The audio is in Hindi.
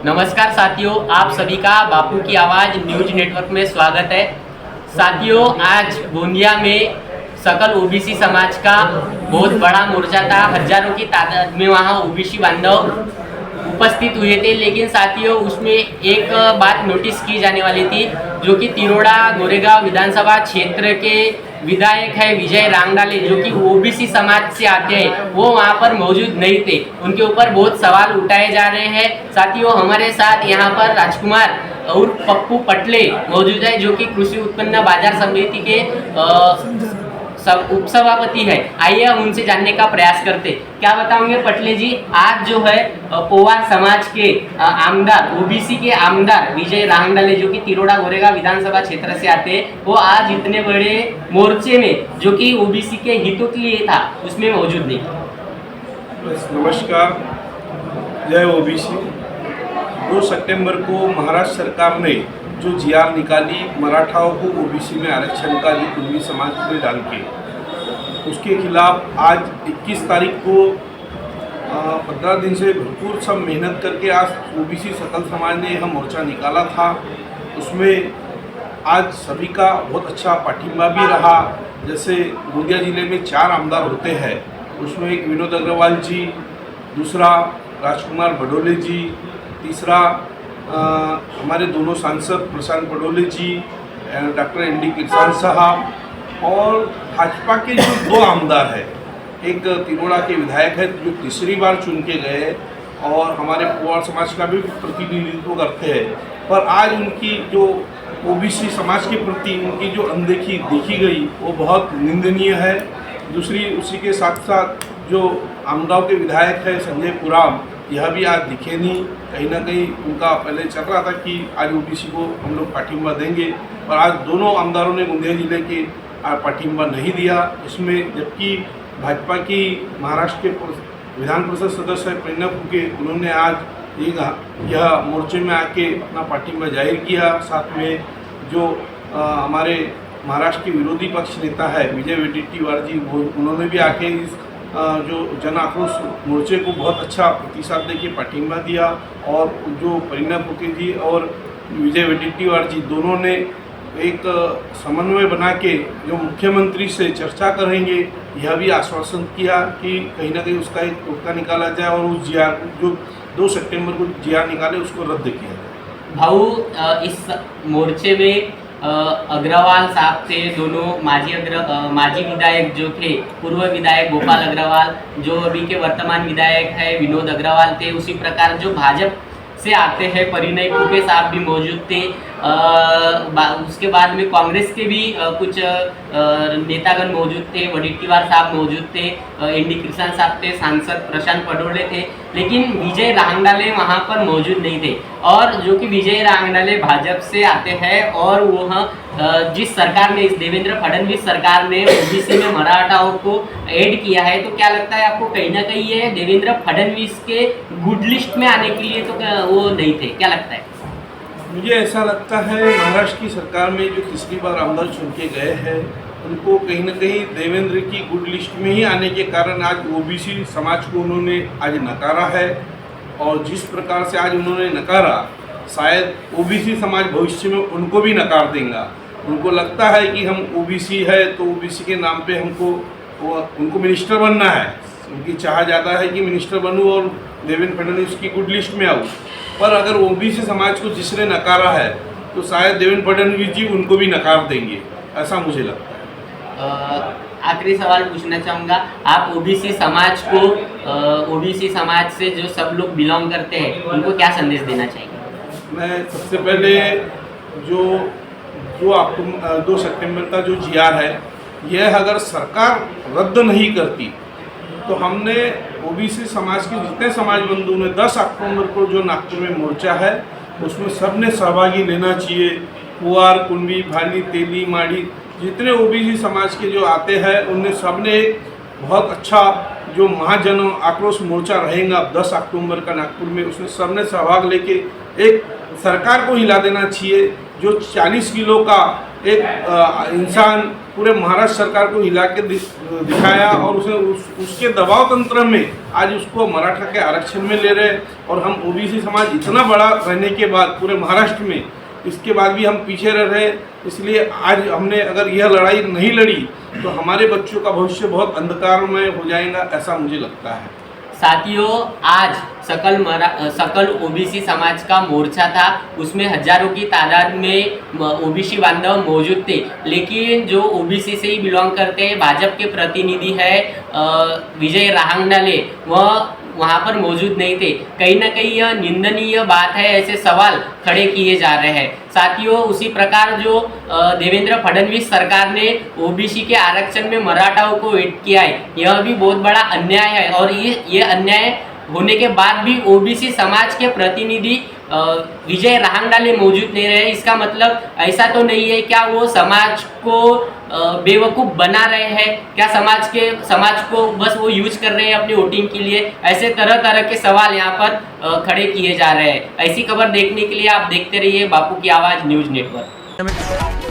नमस्कार साथियों, आप सभी का बापू की आवाज़ न्यूज नेटवर्क में स्वागत है। साथियों, आज गोंदिया में सकल ओबीसी समाज का बहुत बड़ा मोर्चा था। हजारों की तादाद में वहां ओबीसी बांधव उपस्थित हुए थे। लेकिन साथियों, उसमें एक बात नोटिस की जाने वाली थी, जो कि तिरोड़ा गोरेगांव विधानसभा क्षेत्र के विधायक है विजय रांगडाले, जो कि ओबीसी समाज से आते हैं, वो वहाँ पर मौजूद नहीं थे। उनके ऊपर बहुत सवाल उठाए जा रहे हैं। साथियों, हमारे साथ यहाँ पर राजकुमार और पप्पू पटले मौजूद है, जो कि कृषि उत्पन्न बाजार समिति के उपसभापति है। आइए हम उनसे जानने का प्रयास करते। क्या बताओगे पटले जी, आज जो है पोवार समाज के आमदार, ओबीसी के आमदार विजय रांगडाले, जो कि तिरोड़ा गोरेगांव विधानसभा क्षेत्र से आते हैं, वो आज इतने बड़े मोर्चे में, जो कि ओबीसी के हितों के लिए था, उसमें मौजूद नहीं। नमस्कार, जय ओबीसी। 2 सितंबर को महाराष्ट्र सरकार ने जो जीआर निकाली मराठाओं को ओबीसी में आरक्षण का, जो कुर्मी समाज में डाल के, उसके खिलाफ आज 21 तारीख को 15 दिन से भरपूर सब मेहनत करके आज ओबीसी सकल समाज ने यह मोर्चा निकाला था। उसमें आज सभी का बहुत अच्छा पाठिंबा भी रहा। जैसे गोंदिया जिले में 4 आमदार होते हैं, उसमें एक विनोद अग्रवाल जी, दूसरा राजकुमार बडोले जी, तीसरा हमारे दोनों सांसद प्रशांत पडोले जी, डॉक्टर एनडी किरसान साहब, और भाजपा के जो 2 आमदार हैं, एक तिरोड़ा के विधायक है जो तीसरी बार चुन के गए और हमारे पोवार समाज का भी प्रतिनिधित्व करते हैं। पर आज उनकी जो ओबीसी समाज के प्रति उनकी जो अनदेखी देखी गई, वो बहुत निंदनीय है। दूसरी, उसी के साथ साथ जो आमदाव के विधायक है संजय पुराम, यह भी आज दिखे नहीं। कहीं ना कहीं उनका पहले चल रहा था कि आज ओबीसी को हम लोग पाठिंबा देंगे, पर आज दोनों आमदारों ने गोंदिया जिले के पाठिंबा नहीं दिया। इसमें जबकि भाजपा की महाराष्ट्र के विधान परिषद सदस्य है प्रेरणा फूके, उन्होंने आज यह मोर्चे में आके अपना पाठिंबा जाहिर किया। साथ में जो हमारे महाराष्ट्र के विरोधी पक्ष नेता है विजय वडेट्टीवार जी, उन्होंने भी आके इस जो जन आक्रोश मोर्चे को बहुत अच्छा प्रतिसाद देके पाठिंबा दिया। और जो प्रेरणा फूके जी और विजय वडेट्टीवार जी दोनों ने एक समन्वय बना के जो मुख्यमंत्री से चर्चा करेंगे, यह भी आश्वासन किया कि कहीं ना कहीं उसका एक टोटका निकाला जाए और उस जीआर जो 2 सितंबर को जीआर निकाले उसको रद्द किया जाए। भाऊ, इस मोर्चे में अग्रवाल साहब थे, दोनों माजी विधायक जो थे, पूर्व विधायक गोपाल अग्रवाल, जो अभी के वर्तमान विधायक है विनोद अग्रवाल थे। उसी प्रकार जो भाजपा से आते हैं परिणय फूके साहब भी मौजूद थे। उसके बाद में कांग्रेस के भी कुछ नेतागण मौजूद थे, वडेट्टीवार साहब मौजूद थे, एनडी किरसान साहब थे, सांसद प्रशांत पडोले थे। लेकिन विजय रांगडाले वहाँ पर मौजूद नहीं थे। और जो कि विजय रांगडाले भाजपा से आते हैं, और वह जिस सरकार ने, इस देवेंद्र फडणवीस सरकार ने ओबीसी में मराठाओं को ऐड किया है, तो क्या लगता है आपको, कहीं ना कहीं ये देवेंद्र फडणवीस के गुड लिस्ट में आने के लिए तो वो नहीं थे? क्या लगता है? मुझे ऐसा लगता है महाराष्ट्र की सरकार में जो तीसरी बार आमदार चुन के गए हैं, उनको कहीं ना कहीं देवेंद्र की गुड लिस्ट में ही आने के कारण आज ओबीसी समाज को उन्होंने आज नकारा है। और जिस प्रकार से आज उन्होंने नकारा, शायद ओबीसी समाज भविष्य में उनको भी नकार देगा। उनको लगता है कि हम ओबीसी है तो ओबीसी के नाम पे उनको मिनिस्टर बनना है। उनकी चाह ज़्यादा है कि मिनिस्टर बनूँ और देवेंद्र फडणवीस की गुड लिस्ट में आऊँ। पर अगर ओबीसी समाज को जिसने नकारा है, तो शायद देवेंद्र फडणवीस जी उनको भी नकार देंगे, ऐसा मुझे लगता है। आखिरी सवाल पूछना चाहूँगा, आप ओबीसी समाज को, ओबीसी समाज से जो सब लोग बिलोंग करते हैं, उनको क्या संदेश देना चाहेंगे? मैं सबसे पहले जो 2 सितंबर का जो जीआर है, यह अगर सरकार रद्द नहीं करती, तो हमने ओबीसी समाज के जितने समाज बंधु ने 10 अक्टूबर को जो नागपुर में मोर्चा है, उसमें सब ने सहभागी लेना चाहिए। पुआर, कुंभी, भाली, तेली, माड़ी, जितने ओबीसी समाज के जो आते हैं, उनने सब ने एक बहुत अच्छा जो महाजन आक्रोश मोर्चा रहेगा 10 अक्टूबर का नागपुर में, उसमें सब ने सहभाग लेके एक सरकार को हिला देना चाहिए। जो 40 किलो का एक इंसान पूरे महाराष्ट्र सरकार को हिला के दिखाया और उसके दबाव तंत्र में आज उसको मराठा के आरक्षण में ले रहे। और हम ओबीसी समाज इतना बड़ा रहने के बाद पूरे महाराष्ट्र में इसके बाद भी हम पीछे रह रहे। इसलिए आज हमने अगर यह लड़ाई नहीं लड़ी तो हमारे बच्चों का भविष्य बहुत अंधकारमय हो जाएगा, ऐसा मुझे लगता है। साथियों, आज सकल ओबीसी समाज का मोर्चा था, उसमें हजारों की तादाद में ओबीसी बांधव मौजूद थे। लेकिन जो ओबीसी से ही बिलोंग करते हैं, भाजपा के प्रतिनिधि है विजय रहांगनाले, वह वहाँ पर मौजूद नहीं थे। कहीं ना कहीं यह निंदनीय बात है, ऐसे सवाल खड़े किए जा रहे हैं। साथियों, उसी प्रकार जो देवेंद्र फडणवीस सरकार ने ओबीसी के आरक्षण में मराठाओं को ऐड किया है, यह भी बहुत बड़ा अन्याय है। और ये अन्याय होने के बाद भी ओबीसी समाज के प्रतिनिधि विजय रहांगनाले मौजूद नहीं रहे। इसका मतलब ऐसा तो नहीं है क्या वो समाज को बेवकूफ़ बना रहे हैं, क्या समाज को बस वो यूज कर रहे हैं अपनी वोटिंग के लिए? ऐसे तरह तरह के सवाल यहाँ पर खड़े किए जा रहे हैं। ऐसी खबर देखने के लिए आप देखते रहिए बापू की आवाज़ न्यूज़ नेटवर्क।